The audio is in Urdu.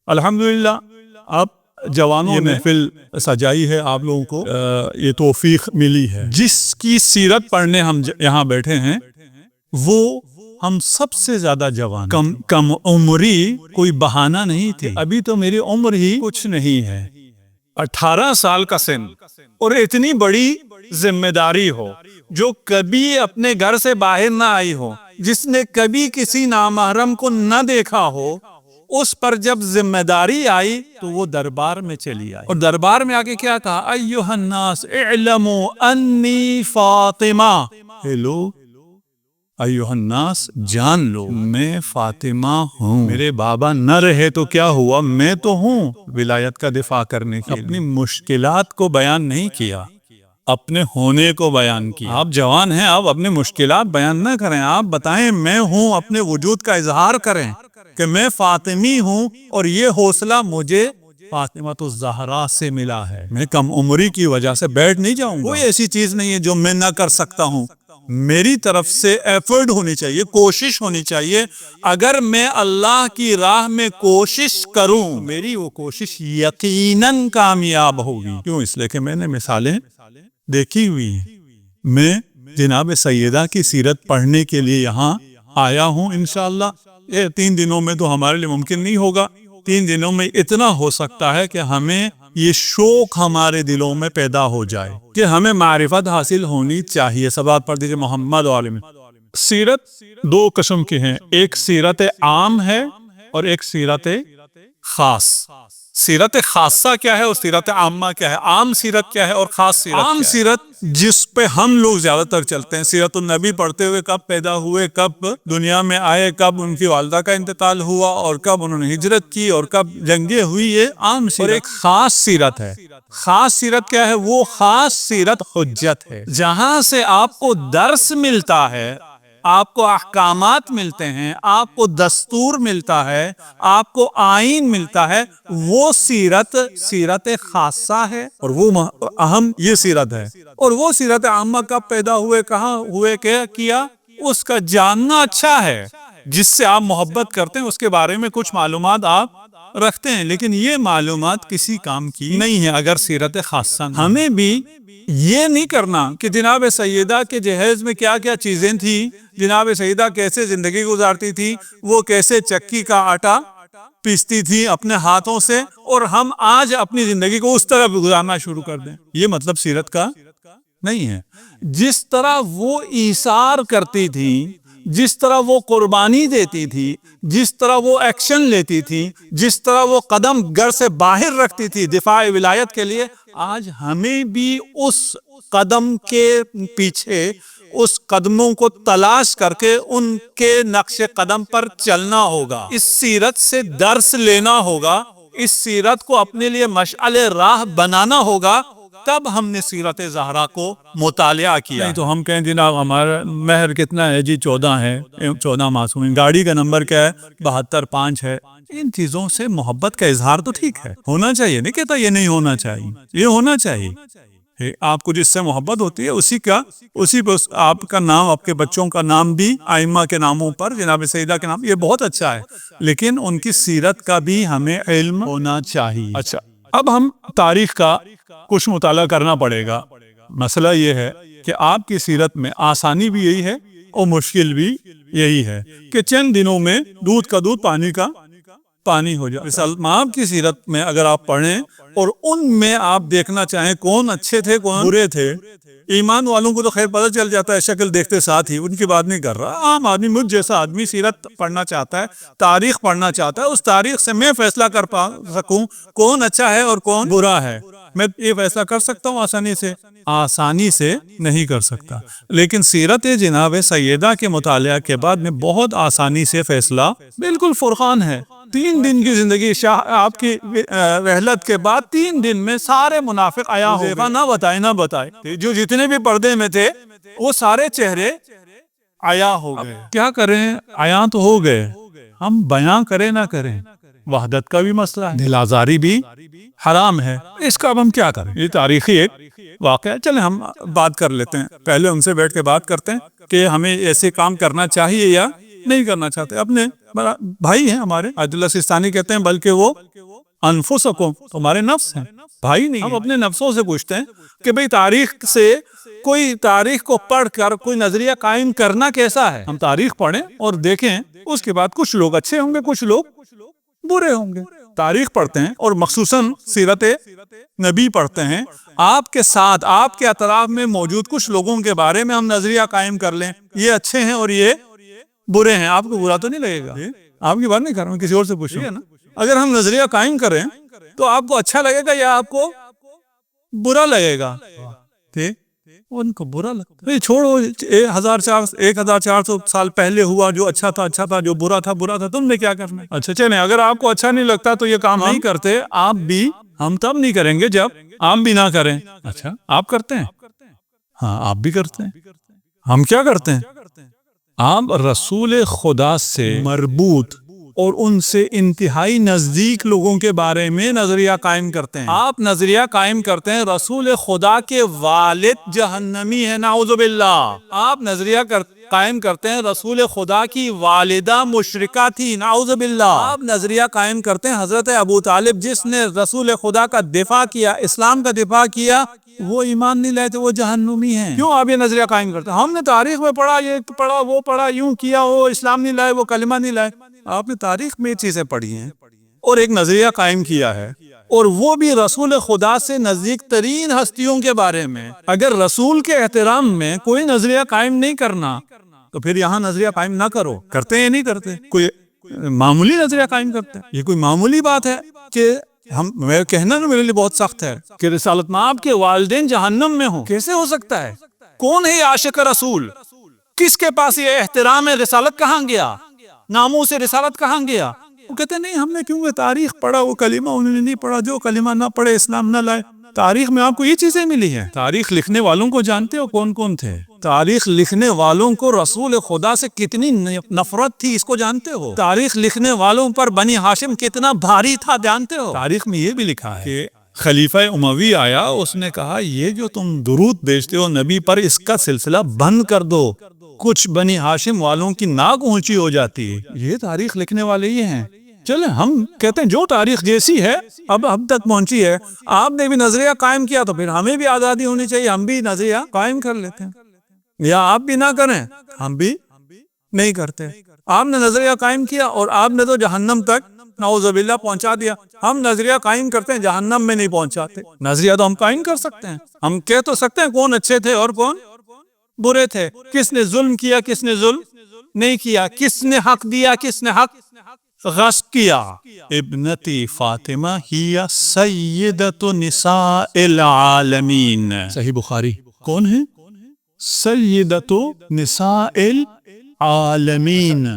الحمدللہ آپ جوانوں نے محفل سجائی ہے، آپ لوگوں کو یہ توفیق ملی ہے۔ جس کی سیرت پڑھنے ہم یہاں بیٹھے ہیں وہ ہم سب سے زیادہ جوان، کم عمری کوئی بہانہ نہیں تھی۔ ابھی تو میری عمر ہی کچھ نہیں ہے، 18 سال کا سن، اور اتنی بڑی ذمہ داری ہو، جو کبھی اپنے گھر سے باہر نہ آئی ہو، جس نے کبھی کسی نامحرم کو نہ دیکھا ہو، اس پر جب ذمہ داری آئی تو وہ دربار میں چلی آئی، اور دربار میں آگے کیا کہا؟ ایھا الناس اعلموا انی فاطمہ، اے لوگ، ایھا الناس جان لو میں فاطمہ ہوں، میرے بابا نہ رہے تو کیا ہوا، میں تو ہوں ولایت کا دفاع کرنے کے لیے۔ اپنی مشکلات کو بیان نہیں کیا، اپنے ہونے کو بیان کیا۔ آپ جوان ہیں، آپ اپنے مشکلات بیان نہ کریں، آپ بتائیں میں ہوں، اپنے وجود کا اظہار کریں کہ میں فاطمی ہوں، اور یہ حوصلہ مجھے فاطمہ الزہرا سے ملا ہے۔ میں کم عمری کی وجہ سے بیٹھ نہیں جاؤں گا، کوئی ایسی چیز نہیں ہے جو میں نہ کر سکتا ہوں، میری طرف سے ایفرٹ ہونی چاہیے، کوشش ہونی چاہیے۔ اگر میں اللہ کی راہ میں کوشش کروں، میری وہ کوشش یقیناً کامیاب ہوگی۔ کیوں؟ اس لیے کہ میں نے مثالیں دیکھی ہوئی ہیں۔ میں جناب سیدہ کی سیرت پڑھنے کے لیے یہاں آیا ہوں انشاءاللہ۔ یہ 3 دنوں میں تو ہمارے لیے ممکن نہیں ہوگا، 3 دنوں میں اتنا ہو سکتا ہے کہ ہمیں یہ شوق ہمارے دلوں میں پیدا ہو جائے کہ ہمیں معرفت حاصل ہونی چاہیے۔ سبات پڑھ دیجیے محمد عالم۔ سیرت 2 قسم کی ہیں، ایک سیرت عام ہے اور ایک سیرت خاص۔ سیرت خاصہ کیا ہے اور سیرت عامہ کیا ہے؟ عام سیرت کیا ہے اور خاص سیرت کیا ہے؟ عام سیرت جس پہ ہم لوگ زیادہ تر چلتے ہیں، سیرت النبی پڑھتے ہوئے کب پیدا ہوئے، کب دنیا میں آئے، کب ان کی والدہ کا انتقال ہوا، اور کب انہوں نے ہجرت کی، اور کب جنگیں ہوئی، یہ عام سیرت۔ اور ایک خاص سیرت ہے۔ خاص سیرت کیا ہے؟ وہ خاص سیرت حجت ہے، جہاں سے آپ کو درس ملتا ہے، آپ کو احکامات ملتے ہیں، آپ کو دستور ملتا ہے، آپ کو آئین ملتا ہے، وہ سیرت خاصہ ہے، اور وہ اہم یہ سیرت ہے۔ اور وہ سیرت عامہ کب پیدا ہوئے، کہاں ہوئے، کیا اس کا جاننا اچھا ہے، جس سے آپ محبت کرتے ہیں، اس کے بارے میں کچھ معلومات آپ رکھتے ہیں، لیکن یہ معلومات کسی کام کی نہیں ہے اگر سیرت خاصہ نہیں۔ ہمیں بھی یہ نہیں کرنا کہ جناب سیدہ کے جہیز میں کیا کیا چیزیں تھیں، جناب سیدہ کیسے زندگی گزارتی تھی، وہ کیسے چکی کا آٹا پیستی تھی اپنے ہاتھوں سے، اور ہم آج اپنی زندگی کو اس طرح گزارنا شروع کر دیں۔ یہ مطلب سیرت کا نہیں ہے۔ جس طرح وہ ایثار کرتی تھی، جس طرح وہ قربانی دیتی تھی، جس طرح وہ ایکشن لیتی تھی، جس طرح وہ قدم گھر سے باہر رکھتی تھی دفاع ولایت کے لیے، آج ہمیں بھی اس قدم کے پیچھے اس قدموں کو تلاش کر کے ان کے نقش قدم پر چلنا ہوگا، اس سیرت سے درس لینا ہوگا، اس سیرت کو اپنے لیے مشعل راہ بنانا ہوگا، تب ہم نے سیرت زہرا کو مطالعہ کیا۔ نہیں تو ہم کہیں جناب ہمارا مہر کتنا ہے، جی 14 ہے، 14 معصوم، گاڑی کا نمبر کیا ہے، 72 ہے۔ ان چیزوں سے محبت کا اظہار تو ٹھیک ہے، ہونا چاہیے، نہیں کہتا یہ نہیں ہونا چاہیے، یہ ہونا چاہیے۔ آپ کو جس سے محبت ہوتی ہے اسی پر آپ کا نام، آپ کے بچوں کا نام بھی ائمہ کے ناموں پر، جناب سیدہ کے نام، یہ بہت اچھا ہے، لیکن ان کی سیرت کا بھی ہمیں علم ہونا چاہیے۔ اچھا، اب ہم تاریخ کا کچھ مطالعہ کرنا پڑے گا۔ مسئلہ یہ ہے کہ آپ کی سیرت میں آسانی بھی یہی ہے اور مشکل بھی یہی ہے کہ چند دنوں میں دودھ کا دودھ، پانی کا پانی ہو جائے۔ سلمان کی سیرت میں اگر آپ پڑھیں اور ان میں آپ دیکھنا چاہیں کون اچھے تھے کون برے تھے، ایمان والوں کو تو خیر پتہ چل جاتا ہے شکل دیکھتے ساتھ ہی، ان کی بات نہیں کر رہا۔ عام آدمی، مجھ جیسا آدمی سیرت پڑھنا چاہتا ہے، تاریخ پڑھنا چاہتا ہے، اس تاریخ سے میں فیصلہ کر سکوں کون اچھا ہے اور کون برا ہے، میں یہ فیصلہ کر سکتا ہوں آسانی سے نہیں کر سکتا، لیکن سیرت جناب سیدہ کے مطالعہ کے بعد میں بہت آسانی سے فیصلہ، بالکل فرقان ہے۔ 3 دن کی زندگی آپ کی رحلت کے بعد 3 دن میں سارے منافق عیاں ہو گئے، نہ بتائے جو جتنے بھی پردے میں تھے وہ سارے چہرے عیاں ہو گئے۔ کیا کریں، عیاں تو ہو گئے، ہم بیاں کریں نہ کریں، وحدت کا بھی مسئلہ ہے، دل آزاری بھی حرام ہے، اس کا اب ہم کیا کریں؟ یہ تاریخی ایک واقعہ ہے۔ چلیں ہم بات کر لیتے ہیں، پہلے ان سے بیٹھ کے بات کرتے ہیں کہ ہمیں ایسے کام کرنا چاہیے یا نہیں کرنا چاہتے. اپنے بھائی ہیں ہمارے, آیت اللہ سیستانی کہتے ہیں بلکہ وہ انفسکم, تمہارے نفس ہیں, بھائی نہیں. ہم اپنے نفسوں سے پوچھتے ہیں کہ بھئی تاریخ سے کوئی تاریخ کو پڑھ کر کوئی نظریہ قائم کرنا کیسا ہے. ہم تاریخ پڑھیں اور دیکھیں, اس کے بعد کچھ لوگ اچھے ہوں گے, کچھ لوگ برے ہوں گے. تاریخ پڑھتے ہیں اور مخصوصاً سیرت نبی پڑھتے ہیں, آپ کے ساتھ آپ کے اطراف میں موجود کچھ لوگوں کے بارے میں ہم نظریہ قائم کر لیں, یہ اچھے ہیں اور یہ برے ہیں, آپ کو برا تو نہیں لگے گا. آپ کی بات نہیں کر رہا ہوں, کسی اور سے پوچھوں. اگر ہم نظریہ قائم کریں تو آپ کو اچھا لگے گا یا آپ کو برا لگے گا؟ ٹھیک, ان کو برا لگتا ہے. چھوڑو, 1400 سال پہلے ہوا, جو اچھا تھا, جو برا تھا, تم نے کیا کرنا ہے. اچھا چلیں, اگر آپ کو اچھا نہیں لگتا تو یہ کام نہیں کرتے آپ بھی, ہم تب نہیں کریں گے جب آپ بھی نہ کریں. اچھا آپ کرتے ہیں؟ ہاں آپ بھی کرتے ہیں. ہم کیا کرتے ہیں؟ آپ رسول خدا سے مربوط اور ان سے انتہائی نزدیک لوگوں کے بارے میں نظریہ قائم کرتے ہیں. آپ نظریہ قائم کرتے ہیں رسول خدا کے والد جہنمی ہے, نعوذ باللہ. آپ نظریہ قائم کرتے ہیں رسول خدا کی والدہ مشرکہ تھی, نعوذ باللہ. آپ نظریہ قائم کرتے ہیں حضرت ابو طالب جس نے رسول خدا کا دفاع کیا, اسلام کا دفاع کیا, وہ ایمان نہیں لائے تھے, وہ جہنمی ہیں. کیوں آپ یہ نظریہ قائم کرتے ہیں؟ ہم نے تاریخ میں پڑھا, یہ پڑھا, وہ پڑھا, یوں کیا, وہ اسلام نہیں لائے, وہ کلمہ نہیں لائے. آپ نے تاریخ میں یہ چیزیں پڑھی ہیں اور ایک نظریہ قائم کیا ہے, اور وہ بھی رسول خدا سے نزدیک ترین ہستیوں کے بارے میں. اگر رسول کے احترام میں کوئی نظریہ قائم نہیں کرنا تو پھر یہاں نظریہ قائم نہ کرو. کرتے ہیں نہیں کرتے, کوئی معمولی نظریہ قائم کرتے ہیں. یہ کوئی معمولی بات ہے کہ میں کہنا نا میرے لیے بہت سخت ہے کہ رسالت میں آپ کے والدین جہنم میں ہوں, کیسے ہو سکتا ہے؟ کون ہے عاشق رسول؟ کس کے پاس یہ احترام ہے؟ رسالت کہاں گیا؟ ناموس رسالت کہاں گیا؟ وہ کہتے ہیں نہیں, ہم نے کیوں تاریخ پڑھا, وہ کلمہ انہوں نے نہیں پڑھا, جو کلمہ نہ پڑھے اسلام نہ لائے. تاریخ میں آپ کو یہ چیزیں ملی ہیں. تاریخ لکھنے والوں کو جانتے ہو کون کون تھے؟ تاریخ لکھنے والوں کو رسول خدا سے کتنی نفرت تھی, اس کو جانتے ہو؟ تاریخ لکھنے والوں پر بنی ہاشم کتنا بھاری تھا, جانتے ہو؟ تاریخ میں یہ بھی لکھا ہے کہ خلیفہ اموی آیا, اس نے کہا یہ جو تم درود بھیجتے ہو نبی پر, اس کا سلسلہ بند کر دو, کچھ بنی ہاشم والوں کی ناک اونچی ہو جاتی ہے. یہ تاریخ لکھنے والے یہ ہیں. چلیں ہم کہتے ہیں جو تاریخ جیسی ہے اب ہم تک پہنچی ہے, آپ نے بھی نظریہ قائم کیا تو پھر ہمیں بھی آزادی ہونی چاہیے, ہم بھی نظریہ قائم کر لیتے ہیں. یا آپ بھی نہ کریں, ہم بھی نہیں کرتے. آپ نے نظریہ قائم کیا اور آپ نے تو جہنم تک نعوذ باللہ پہنچا دیا. ہم نظریہ قائم کرتے ہیں, جہنم میں نہیں پہنچاتے. نظریہ تو ہم قائم کر سکتے ہیں, ہم کہہ تو سکتے ہیں کون اچھے تھے اور کون برے تھے, کس نے ظلم کیا, کس نے ظلم نہیں کیا, کس نے حق دیا, کس نے حق غصب کیا. ابنتی فاطمہ ہی سیدۃ نساء العالمین, صحیح بخاری. کون ہے؟ سیدۃ نساء العالمین.